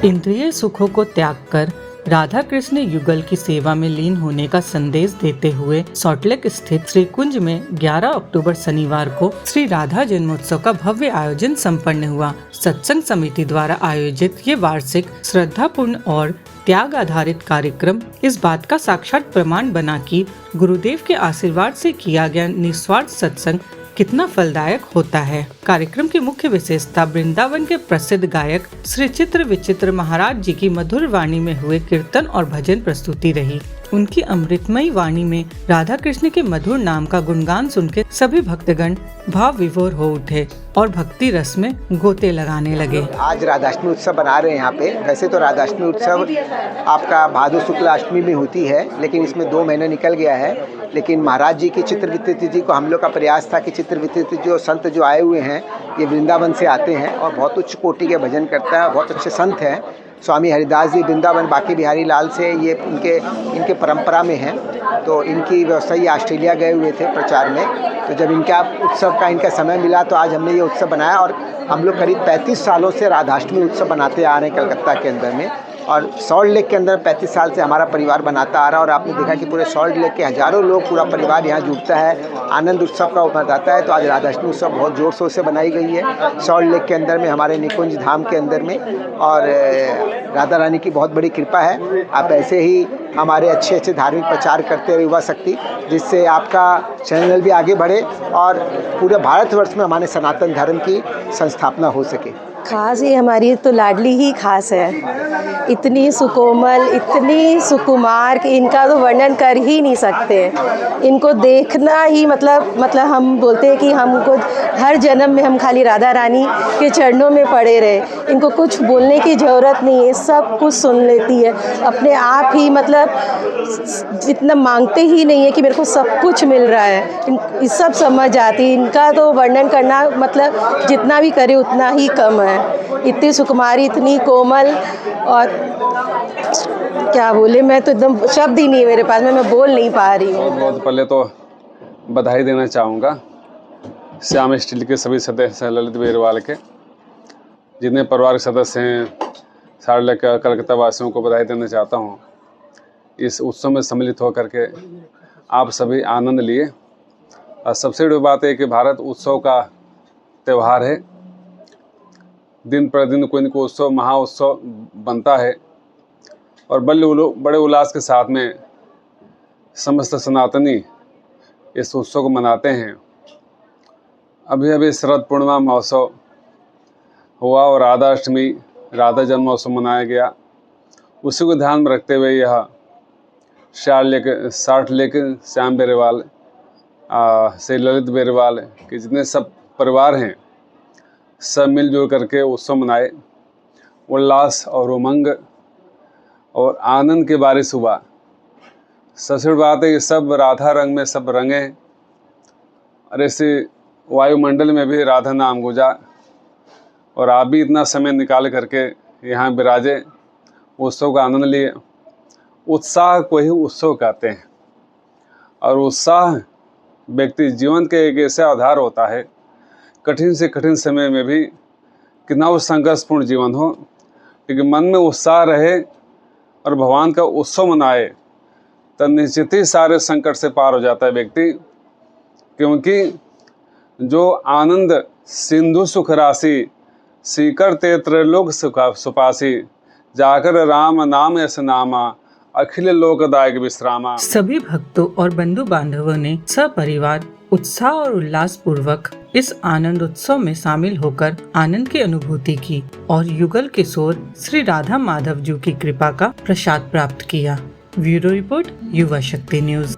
इंद्रिय सुखों को त्याग कर राधा कृष्ण युगल की सेवा में लीन होने का संदेश देते हुए सॉल्टलेक स्थित श्री कुंज में 11 अक्टूबर शनिवार को श्री राधा जन्मोत्सव का भव्य आयोजन संपन्न हुआ। सत्संग समिति द्वारा आयोजित ये वार्षिक श्रद्धापूर्ण और त्याग आधारित कार्यक्रम इस बात का साक्षात प्रमाण बना कि गुरुदेव के आशीर्वाद से किया गया निस्वार्थ सत्संग कितना फलदायक होता है। कार्यक्रम की मुख्य विशेषता वृंदावन के प्रसिद्ध गायक श्री चित्र विचित्र महाराज जी की मधुर वाणी में हुए कीर्तन और भजन प्रस्तुति रही। उनकी अमृतमयी वाणी में राधा कृष्ण के मधुर नाम का गुणगान सुनकर सभी भक्तगण भाव विभोर हो उठे और भक्ति रस में गोते लगाने लगे। आज राधाष्टमी उत्सव बना रहे हैं यहाँ पे। वैसे तो राधाष्टमी उत्सव आपका भादो शुक्ला अष्टमी में होती है, लेकिन इसमें 2 महीने निकल गया है। लेकिन महाराज जी की चित्रविचित्र जी को हम लोग का प्रयास था कि चित्रविचित्र जो संत जो आए हुए हैं ये वृंदावन से आते हैं और बहुत उच्च कोटि के भजन करता है, बहुत अच्छे संत हैं। स्वामी हरिदास जी वृंदावन बाकी बिहारी लाल से ये इनके परंपरा में हैं। तो इनकी व्यवस्था ये ऑस्ट्रेलिया गए हुए थे प्रचार में। तो जब इनका उत्सव का इनका समय मिला तो आज हमने ये उत्सव बनाया और हम लोग करीब 35 सालों से राधाष्टमी उत्सव बनाते आ रहे हैं कलकत्ता के अंदर में। और सॉल्ट लेक के अंदर 35 साल से हमारा परिवार बनाता आ रहा है और आपने देखा कि पूरे सॉल्ट लेक के हज़ारों लोग, पूरा परिवार यहाँ जुटता है, आनंद उत्सव का मनाता है। तो आज राधाष्टमी उत्सव बहुत ज़ोर शोर से बनाई गई है सॉल्ट लेक के अंदर में, हमारे निकुंज धाम के अंदर में। और राधा रानी की बहुत बड़ी कृपा है। आप ऐसे ही हमारे अच्छे धार्मिक प्रचार करते रहे युवा शक्ति, जिससे आपका चैनल भी आगे बढ़े और पूरे भारतवर्ष में हमारे सनातन धर्म की संस्थापना हो सके। खास ही हमारी तो लाडली ही खास है। इतनी सुकोमल, इतनी सुकुमार कि इनका तो वर्णन कर ही नहीं सकते। इनको देखना ही मतलब हम बोलते हैं कि हमको हर जन्म में हम खाली राधा रानी के चरणों में पड़े रहे। इनको कुछ बोलने की ज़रूरत नहीं है, सब कुछ सुन लेती है अपने आप ही। मतलब इतना मांगते ही नहीं है कि मेरे को सब कुछ मिल रहा है, सब समझ आती है। इनका तो वर्णन करना मतलब जितना भी करे उतना ही कम है। इतनी सुकुमारी, इतनी कोमल, और क्या बोले, मैं तो एकदम शब्द ही नहीं है मेरे पास में, मैं बोल नहीं पा रही हूँ। बहुत पहले तो बधाई देना चाहूँगा श्याम स्टील के सभी सदस्य, ललित बेरवाल के जितने परिवार के सदस्य हैं, सारे कलकत्ता वासियों को बधाई देना चाहता हूँ। इस उत्सव में सम्मिलित होकर के आप सभी आनंद लिए। और सबसे बड़ी बात है कि भारत उत्सव का त्यौहार है। दिन प्रतिदिन कोई न कोई उत्सव, महा उत्सव बनता है और बड़े उल्लास के साथ में समस्त सनातनी इस उत्सव को मनाते हैं। अभी शरद पूर्णिमा महोत्सव हुआ और राधाष्टमी, राधा जन्मोत्सव मनाया गया। उसी को ध्यान में रखते हुए यह सॉल्ट लेक श्याम बेरेवाल से ललित बेरेवाल के जितने सब परिवार हैं, सब मिलजुल करके उत्सव मनाए। उल्लास और उमंग और आनंद की बारिश हुआ। सबसे बड़ी बात है कि सब राधा रंग में सब रंगे और ऐसे वायुमंडल में भी राधा नाम गुजा। और आप भी इतना समय निकाल करके यहाँ विराजे, उत्सव का आनंद लिए। उत्साह को ही उत्सव कहते हैं और उत्साह व्यक्ति जीवन के एक ऐसा आधार होता है, कठिन से कठिन समय में भी कितना वो संघर्षपूर्ण जीवन हो, लेकिन मन में उत्साह रहे और भगवान का उत्सव मनाए तो निश्चित ही सारे संकट से पार हो जाता है व्यक्ति। क्योंकि जो आनंद सिंधु सुख राशि, सीकर ते त्रैलोक सुपासी, जाकर राम नाम यस नामा, अखिल लोकदायक विश्रामा। सभी भक्तों और बंधु बांधवों ने सपरिवार उत्साह और उल्लास पूर्वक इस आनंद उत्सव में शामिल होकर आनंद की अनुभूति की और युगल किशोर श्री राधा माधव जी की कृपा का प्रसाद प्राप्त किया। ब्यूरो रिपोर्ट, युवा शक्ति न्यूज।